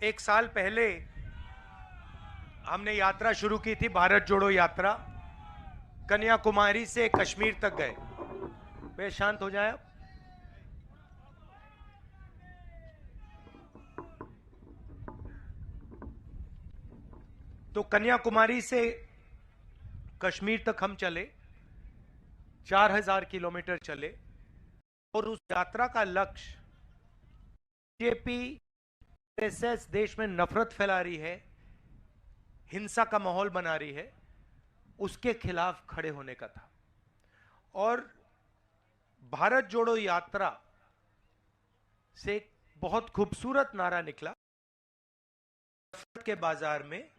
एक साल पहले हमने यात्रा शुरू की थी, भारत जोड़ो यात्रा। कन्याकुमारी से कश्मीर तक गए। वे शांत हो जाए आप। तो कन्याकुमारी से कश्मीर तक हम चले, 4000 किलोमीटर चले। और उस यात्रा का लक्ष्य, बीजेपी आरएसएस देश में नफरत फैला रही है, हिंसा का माहौल बना रही है, उसके खिलाफ खड़े होने का था। और भारत जोड़ो यात्रा से एक बहुत खूबसूरत नारा निकला, नफरत के बाजार में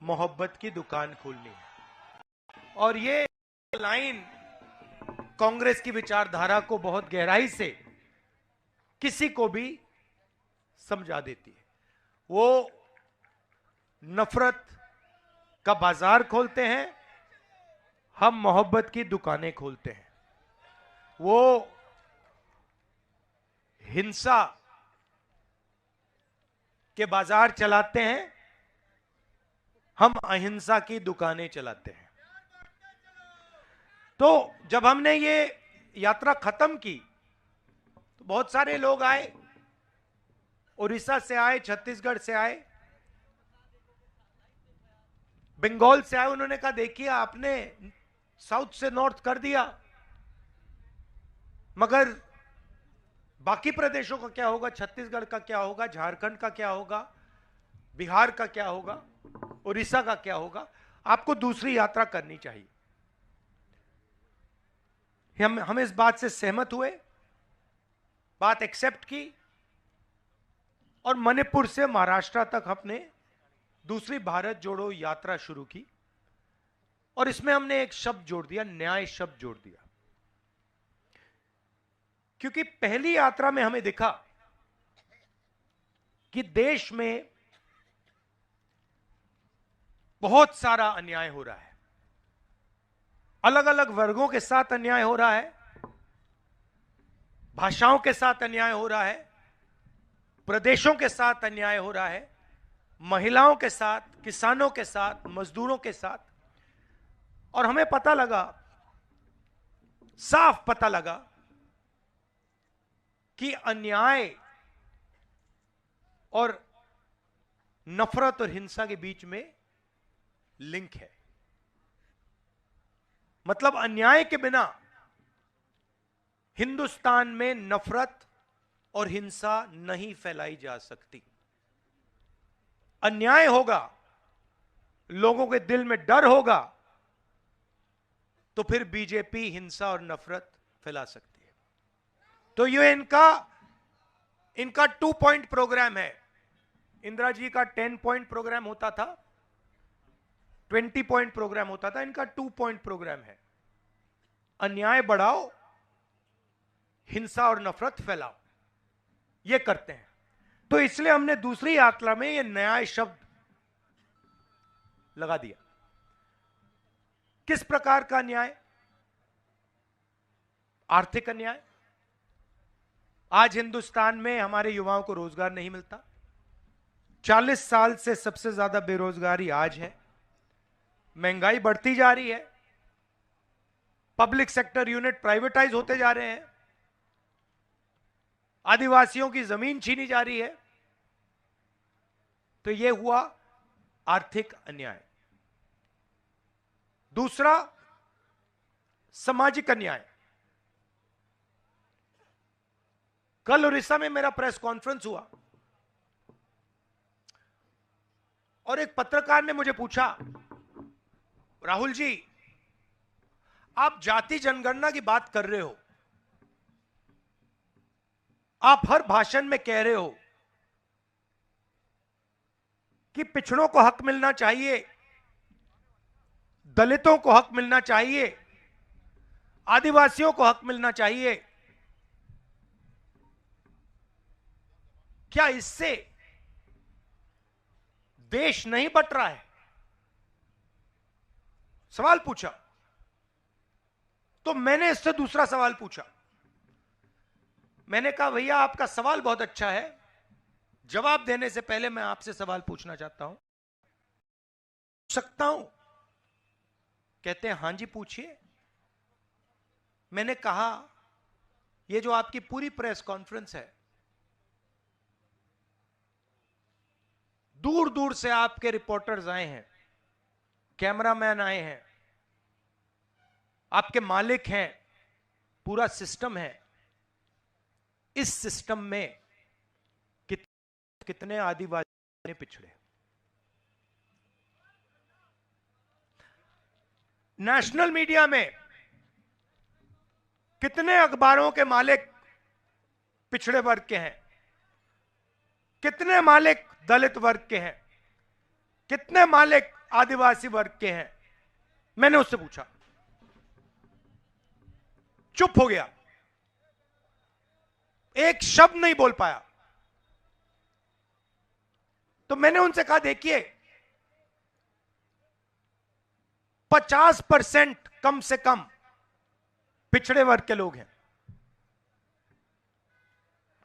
मोहब्बत की दुकान खोलनी है। और ये लाइन कांग्रेस की विचारधारा को बहुत गहराई से किसी को भी समझा देती है। वो नफरत का बाजार खोलते हैं, हम मोहब्बत की दुकानें खोलते हैं। वो हिंसा के बाजार चलाते हैं, हम अहिंसा की दुकानें चलाते हैं। तो जब हमने ये यात्रा खत्म की तो बहुत सारे लोग आए, उड़ीसा से आए, छत्तीसगढ़ से आए, बंगाल से आए। उन्होंने कहा देखिए आपने साउथ से नॉर्थ कर दिया, मगर बाकी प्रदेशों का क्या होगा, छत्तीसगढ़ का क्या होगा, झारखंड का क्या होगा, बिहार का क्या होगा, उड़ीसा का क्या होगा। आपको दूसरी यात्रा करनी चाहिए। हम इस बात से सहमत हुए, बात एक्सेप्ट की, और मणिपुर से महाराष्ट्र तक हमने दूसरी भारत जोड़ो यात्रा शुरू की। और इसमें हमने एक शब्द जोड़ दिया, न्याय शब्द जोड़ दिया। क्योंकि पहली यात्रा में हमें दिखा कि देश में बहुत सारा अन्याय हो रहा है, अलग अलग वर्गों के साथ अन्याय हो रहा है, भाषाओं के साथ अन्याय हो रहा है, प्रदेशों के साथ अन्याय हो रहा है, महिलाओं के साथ, किसानों के साथ, मजदूरों के साथ। और हमें पता लगा, साफ पता लगा कि अन्याय और नफरत और हिंसा के बीच में लिंक है। मतलब अन्याय के बिना हिंदुस्तान में नफरत और हिंसा नहीं फैलाई जा सकती। अन्याय होगा, लोगों के दिल में डर होगा, तो फिर बीजेपी हिंसा और नफरत फैला सकती है। तो ये इनका 2 पॉइंट प्रोग्राम है। इंदिरा जी का 10 पॉइंट प्रोग्राम होता था, 20 पॉइंट प्रोग्राम होता था, इनका 2 पॉइंट प्रोग्राम है। अन्याय बढ़ाओ, हिंसा और नफरत फैलाओ, ये करते हैं। तो इसलिए हमने दूसरी यात्रा में ये न्याय शब्द लगा दिया। किस प्रकार का न्याय? आर्थिक अन्याय। आज हिंदुस्तान में हमारे युवाओं को रोजगार नहीं मिलता। 40 साल से सबसे ज्यादा बेरोजगारी आज है। महंगाई बढ़ती जा रही है, पब्लिक सेक्टर यूनिट प्राइवेटाइज होते जा रहे हैं, आदिवासियों की जमीन छीनी जा रही है। तो यह हुआ आर्थिक अन्याय। दूसरा, सामाजिक अन्याय। कल उड़ीसा में मेरा प्रेस कॉन्फ्रेंस हुआ और एक पत्रकार ने मुझे पूछा, राहुल जी आप जाति जनगणना की बात कर रहे हो, आप हर भाषण में कह रहे हो कि पिछड़ों को हक मिलना चाहिए, दलितों को हक मिलना चाहिए, आदिवासियों को हक मिलना चाहिए। क्या इससे देश नहीं बट रहा है? सवाल पूछा। तो मैंने इससे दूसरा सवाल पूछा। मैंने कहा भैया आपका सवाल बहुत अच्छा है, जवाब देने से पहले मैं आपसे सवाल पूछना चाहता हूं, सकता हूं? कहते हैं हां जी पूछिए। मैंने कहा ये जो आपकी पूरी प्रेस कॉन्फ्रेंस है, दूर दूर से आपके रिपोर्टर्स आए हैं, कैमरामैन आए हैं, आपके मालिक हैं, पूरा सिस्टम है। इस सिस्टम में कितने आदिवासी पिछड़े? नेशनल मीडिया में कितने अखबारों के मालिक पिछड़े वर्ग के हैं? कितने मालिक दलित वर्ग के हैं? कितने मालिक आदिवासी वर्ग के हैं? मैंने उससे पूछा, चुप हो गया, एक शब्द नहीं बोल पाया। तो मैंने उनसे कहा देखिए 50% कम से कम पिछड़े वर्ग के लोग हैं।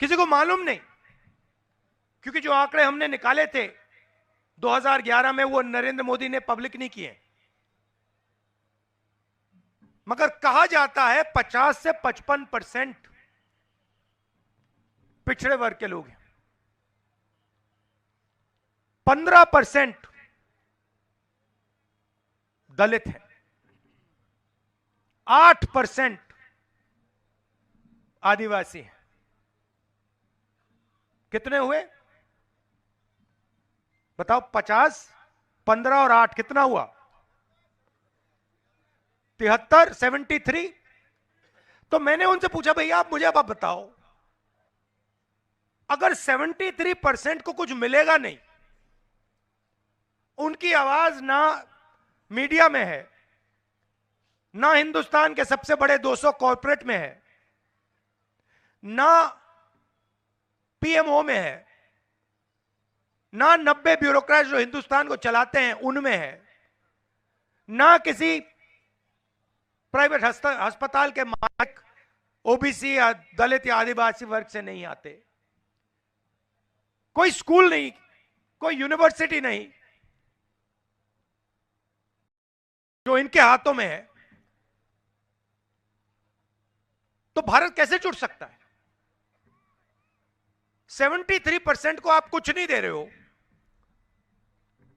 किसी को मालूम नहीं, क्योंकि जो आंकड़े हमने निकाले थे 2011 में वो नरेंद्र मोदी ने पब्लिक नहीं किए, मगर कहा जाता है 50 से 55% पिछड़े वर्ग के लोग हैं, 15% दलित हैं, 8% आदिवासी हैं। कितने हुए बताओ? 50, 15 और 8 कितना हुआ? 73, 73। तो मैंने उनसे पूछा भैया आप मुझे अब बताओ, अगर 73% को कुछ मिलेगा नहीं, उनकी आवाज ना मीडिया में है, ना हिंदुस्तान के सबसे बड़े 200 कॉर्पोरेट में है, ना पीएमओ में है, ना 90 ब्यूरोक्रेट जो हिंदुस्तान को चलाते हैं उनमें है, ना किसी प्राइवेट अस्पताल के मालिक ओबीसी या दलित या आदिवासी वर्ग से नहीं आते, कोई स्कूल नहीं, कोई यूनिवर्सिटी नहीं जो इनके हाथों में है, तो भारत कैसे जुड़ सकता है? 73% को आप कुछ नहीं दे रहे हो,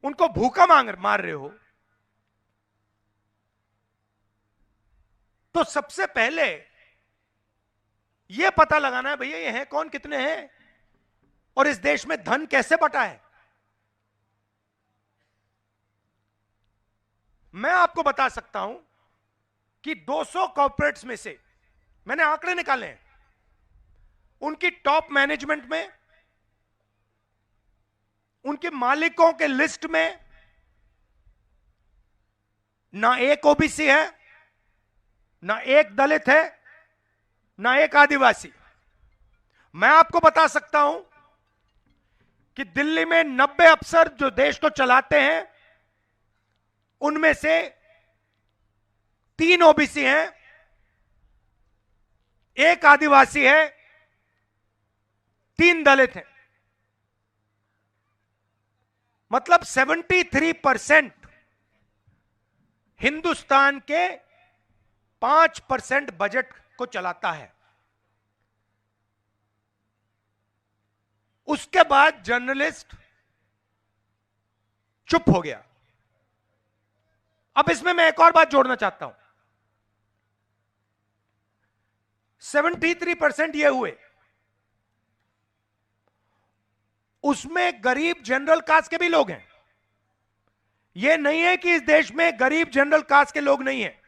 उनको भूखा मार रहे हो। तो सबसे पहले यह पता लगाना है भैया ये हैं कौन, कितने हैं, और इस देश में धन कैसे बटा है। मैं आपको बता सकता हूं कि 200 कॉर्पोरेट्स में से मैंने आंकड़े निकाले हैं, उनकी टॉप मैनेजमेंट में, उनके मालिकों के लिस्ट में ना एक ओबीसी है, ना एक दलित है, ना एक आदिवासी। मैं आपको बता सकता हूं कि दिल्ली में 90 अफसर जो देश को चलाते हैं, उनमें से 3 ओबीसी हैं, 1 आदिवासी है, 3 दलित हैं। मतलब 73% हिंदुस्तान के 5% बजट को चलाता है। उसके बाद जर्नलिस्ट चुप हो गया। अब इसमें मैं एक और बात जोड़ना चाहता हूं। 73% ये हुए, उसमें गरीब जनरल कास्ट के भी लोग हैं। यह नहीं है कि इस देश में गरीब जनरल कास्ट के लोग नहीं हैं।